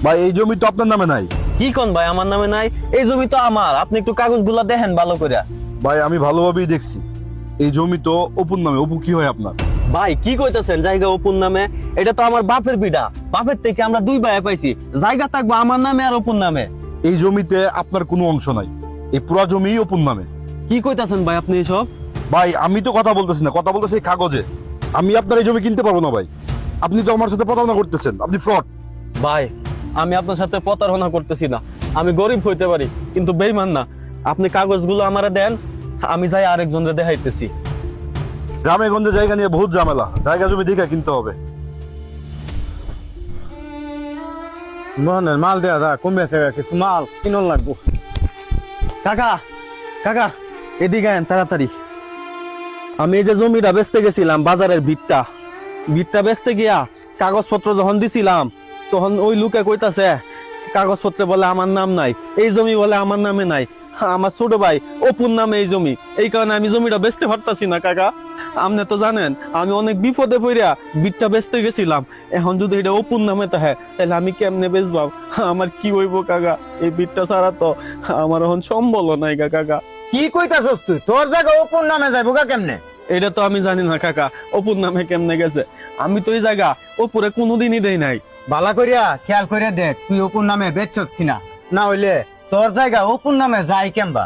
ভাই এই জমি তো আপনার নামে নাই। কি কোন ভাই আমার নামে নাই? এই জমি তো আমার, আপনি একটু কাগজগুলা দেখেন ভালো করে। ভাই আমি ভালোভাবেই দেখছি, এই জমি তো অপুর নামে। অপু কি হয় আপনার? ভাই কি কইতাছেন জায়গা অপুর নামে? এটা তো আমার বাপের বিড়া, বাপের থেকে আমরা দুই ভাই পাইছি, জায়গা থাকবো আমার নামে আর অপুর নামে। এই জমিতে আপনার কোনো অংশ নাই, এই পুরা জমি অপুর নামে। কি কইতাছেন ভাই আপনি এসব? ভাই আমি তো কথা বলতেছি না, কথা বলতেছি এই কাগজে। আমি আপনার এই জমি কিনতে পারবো না ভাই, আপনি তো আমার সাথে প্রতারণা করতেছেন, আপনি ফ্রড। ভাই আমি আপনার সাথে প্রতারণা করতেছি না, আমি গরিব হইতে পারি কিন্তু বেইমান না। আপনি কাগজগুলো আমারে দেন, আমি যাই আরেকজনরে দেখাইতেছি। গ্রামে গঞ্জে জায়গা নিয়ে বহুত ঝামেলা, জায়গা জমি দেখে কিনতে হবে। মাল দেওয়া যা কমেছে, কিছু মাল কিনন লাগবো। কাকা কাকা এদিকে আয়েন তাড়াতাড়ি। আমি এই যে জমিটা বেচতে গেছিলাম, বাজারের ভিটটা বেচতে গিয়া কাগজপত্র যখন দিছিলাম, তখন ওই লোকে কইতাছে কাগজপত্রে বলে আমার নাম নাই, এই জমি বলে আমার নামে নাই। আমার ছোট ভাই অপুর নামে এই জমি, এই কারণে আমি জমিটা বেচতে পারতাছি না। কাকা আপনি তো জানেন আমি অনেক বিপদে পড়িয়া ভিটটা বেচতে গেছিলাম, এখন যদি এটা অপুর নামে থাকে তাহলে আমি কেমনে বেচবাম? আমার কি হইব কাকা? এই ভিটটা ছাড়া তো আমার এখন সম্বল নাই কাকা। কি কইতাছস তুই? তোর জায়গা ওপর নামে যাইবো গা কেমনে? এটা তো আমি জানি না কাকা, অপুর নামে কেমনে গেছে। আমি তো এই জায়গা অপুরে কোনোদিনই দেই নাই। বালা করিয়া খেয়াল করিয়া দেখ তুই ওপর নামে বেচছস কিনা, না হইলে তোর জায়গা ওপর নামে যাই কেমবা।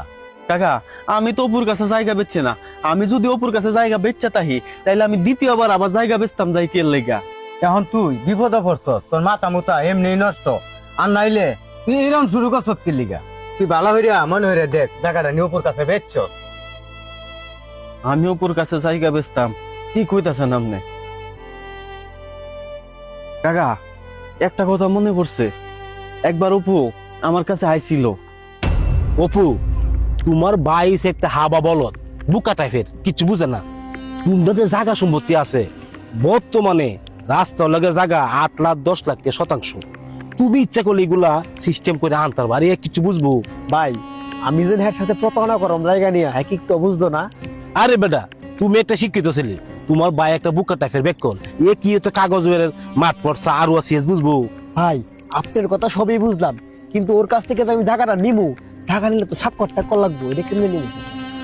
কাকা আমি তো অপুর কাছে জায়গা বেচছি না, আমি যদি অপুর কাছে জায়গা বেচতে তাহি তাইলে আমি দ্বিতীয়বার আবার জায়গা বেচতাম যাই কে লেগা। এখন তুই বিপদে পড়ছস, তোর মাথা মুথা এমনি নষ্ট। আর নাইলে তুই এরকম শুরু করছস কি লিগা? তুই বালা হইয়া মনে হইয়া দেখ জায়গাটা নিয়ে ওপর কাছে বেচছস। আমি অপুর কাছে জায়গা বেচতাম? কি কইতাছেন আপনি? কাকা একটা কথা মনে পড়ছে, একবার অপু আমার কাছে আইছিল। অপু, তোমার ভাই হইছে একটা হাবা বলদ, বুকা টাইপের, কিচ্ছু বুঝে না। তোমাদের জায়গা সম্পত্তি আছে বর্তমানে রাস্তার লগে জায়গা 8 লাখ 10 লাখ শতাংশ। তুমি ইচ্ছা করলে এগুলা সিস্টেম করে আনতার বাড়ি কিচ্ছু বুঝবো। ভাই আমি যে এর সাথে প্রতারণা করম জায়গা নিয়ে, হ্যাঁ কি তো বুঝতো না। আরে বেটা, তুমি একটা শিক্ষিত ছেলে, তোমার ভাই একটা বুকা টাইপের বেকল, এ কি তো কাগজের মাঠ পড়ছা আরো আসিস বুঝবো। ভাই আপনার কথা সবই বুঝলাম, কিন্তু ওর কাছ থেকে তো আমি জায়গাটা নিমু, জায়গা নিলে তো সাক্ষর টাকা লাগবো, এটা কেমনে নিবো?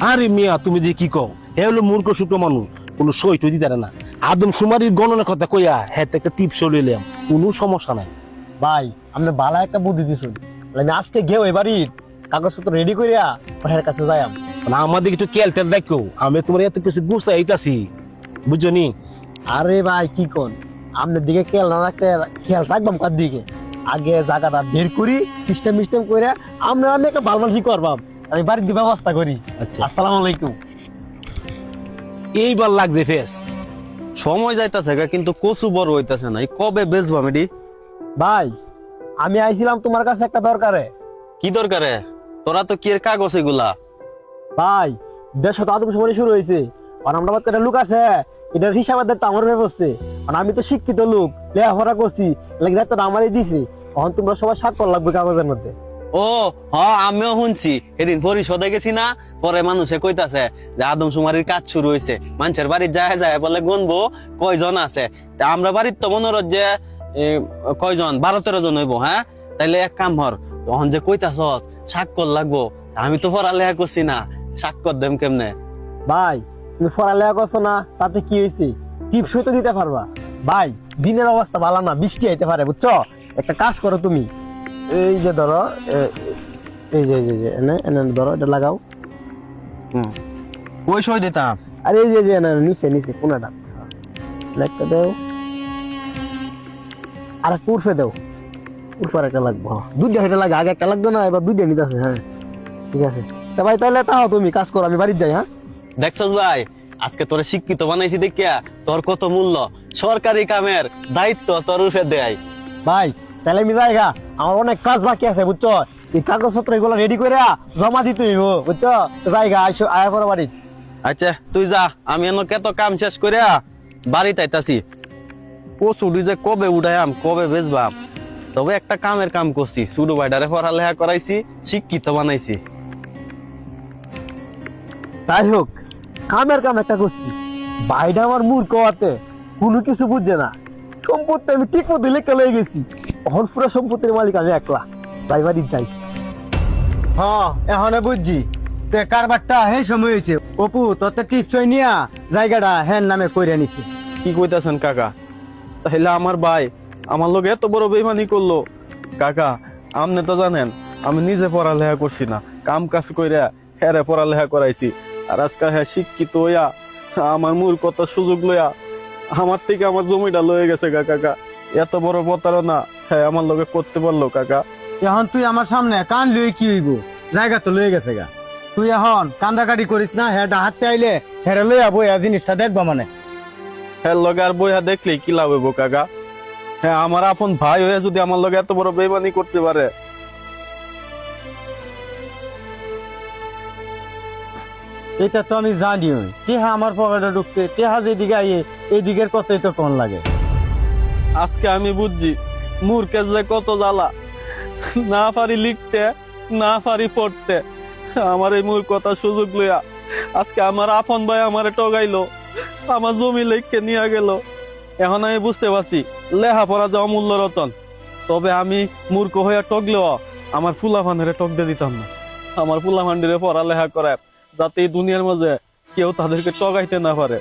আরে মিয়া তুমি যে কি কও, হে হলো মূর্খ শুক্র মানুষ, কোনো সই টই দিতে পারে না। আদম সুমারির গণনার কথা কইয়া হ্যাঁ একটা টিপস লইলাম, কোনো সমস্যা নাই। ভাই আপনি বালা একটা বুদ্ধি দিছুন, আমি আজকে গেও এবারই কাগজপত্র রেডি করিয়া ওর কাছে যাইম। মানে আমাদের একটু কেল টেল দেখো, আমি তোমার এত কিছু গুছাই আইতাছি, বুঝছো নি? আরে ভাই কি কোন, আপনার দিকে খেয়াল না রাখতে খেয়াল রাখবাম কার দিকে? আগে জায়গাটা বের করি, সিস্টেম করে আমরা আমি একটা ভালবাসি করবাম, আমি বাড়ির দিয়ে ব্যবস্থা করি। আচ্ছা আসসালামু আলাইকুম। এইবার লাগছে ফেস। সময় যাইতাছে কিন্তু কচু বড় হইতাছে না, এই কবে বেচবাম এটি? ভাই আমি আইছিলাম তোমার কাছে একটা দরকারে। কি দরকারে? তোরা তো কি এর কাগজ এগুলা? ভাই দেড়শো আদম সময় শুরু হয়েছে, আর আমরা একটা লোক আছে, এটার হিসাবের দায়িত্ব আমার উপরে পড়ছে। আর আমি তো শিক্ষিত লোক, লেখাপড়া করছি, দায়িত্বটা আমারই দিছি। তখন তোমরা সবাই স্বাক্ষর লাগবে কাগজের মধ্যে। ও হ্যাঁ, আমিও শুনছি এদিন পরিষদে গেছি না, পরে মানুষে কইতাছে যে আদমশুমারির কাজ শুরু হয়েছে, মানুষের বাড়ির যায় যায় বলে গুনবো কয়জন আছে। তা আমরা বাড়ির তো মনে হচ্ছে যে কয়জন 12-13 জন হইব। হ্যাঁ তাইলে এক কাম হর, তখন যে কইতাছ স্বাক্ষর লাগবো, আমি তো পড়ালেখা করছি না, স্বাক্ষর দেম কেমনে? ভাই তুমি পড়ালেখা করছো না, তাতে কি হয়েছে? টিপসই তো দিতে পারবা। ভাই দিনের অবস্থা ভালো না, বৃষ্টি হইতে পারে বুঝছো। একটা কাজ করো তুমি, এই যে ধরো এই যে এনে এনে ধরো, এটা লাগাও। কই সই দিতাম? আর এই যে এনে নিচে নিচে কোনাটা একটা দাও, আর একটা উঠে দাও, উপর একটা লাগবো। দুইটা হেঁটে লাগে, আগে একটা লাগতো না, এবার দুইটা নিতে আছে। হ্যাঁ ঠিক আছে, তা ভাই তাহলে তাও তুমি কাজ করো, আমি বাড়ির যাই। হ্যাঁ দেখছস ভাই, আজকে তোরে শিক্ষিত বানাইছি দেখিয়া তোর কত মূল্য। সরকারি কামের দায়িত্ব তোর উপরে দেয়। ভাই তাহলে আমি যাইগা, আমার অনেক কাজ বাকি আছে বুঝছো। এই কাগজপত্র এগুলো রেডি করে জমা দিতে হইব বুঝছো। যাইগা আইসো, আয়া পড়ো বাড়ি। আচ্ছা তুই যা, আমি এমন কত কাম শেষ করিয়া বাড়িতে আইতাছি। কচুটি যে কবে উঠাইয়াম কবে বেচবাম, তবে একটা কামের কাম করছি, ছোট ভাইটারে পড়ালেখা করাইছি, শিক্ষিত বানাইছি। তাই হোক, কামের কাম একটা করছি। ভাইটা আমার মূর্খ হতে কোনো কিছু বুঝছে না, সম্পত্তি আমি ঠিক মতো লেখা লয়ে গেছি। এখন পুরো সম্পত্তির মালিক আমি একলা যাই বাড়ি যাই। হ এখন বুঝছি তে কারবারটা হে সময় হয়েছে। অপু তোর টিপসই নিয়া জায়গাটা হ্যান নামে কইরা নিছি। কি কইতাছেন কাকা? তাহলে আমার ভাই আমার লোক এত বড় বেইমানি করলো? কাকা আপনি তো জানেন আমি নিজে পড়ালেখা করছি না, কাম কাজ কইরা হ্যাঁ পড়ালেখা করাইছি। আর আজকে হ্যাঁ শিক্ষিত হইয়া আমার মূর্খতার সুযোগ লইয়া আমার থেকে আমার জমিটা লয়ে গেছে গা কাকা। এত বড় প্রতারণা হ্যাঁ আমার লোকে করতে পারলো কাকা? এখন তুই আমার সামনে কান লই কি হইব? জায়গা তো লয়ে গেছে গা। তুই এখন কান্দাকাটি করিস না, হ্যাঁ হাতে আইলে হ্যাঁ লইয়া বইয়া জিনিসটা দেখবা মানে। হ্যাঁ লগে আর বইয়া দেখলে কি লাভ হইব কাকা? হ্যাঁ আমার আপন ভাই হয়ে যদি আমার লগে এত বড় বেইমানি করতে পারে। এটা তো আমি জানি টেহা আমার পকেটে ঢুকছে, টেহা যেদিকে আইয়ে এদিকের কথাই তো কোন লাগে। আজকে আমি বুঝছি মূর্খে যে কত জ্বালা, না পারি লিখতে না পারি পড়তে। আমার এই মূর্খতার সুযোগ লইয়া আজকে আমার আপন ভাই আমারে টগাইলো, আমার জমি লেখকে নিয়ে গেল। এখন আমি বুঝতে পারছি লেহা পড়া যে অমূল্য রতন। তবে আমি মূর্খ হইয়া টগলেও আমার ফুলাফানেরে টক দিয়ে দিতাম না। আমার ফুলাফান্ডিরে পড়ালেখা করায় যাতে এই দুনিয়ার মাঝে কেউ তাদেরকে টগাইতে না পারে।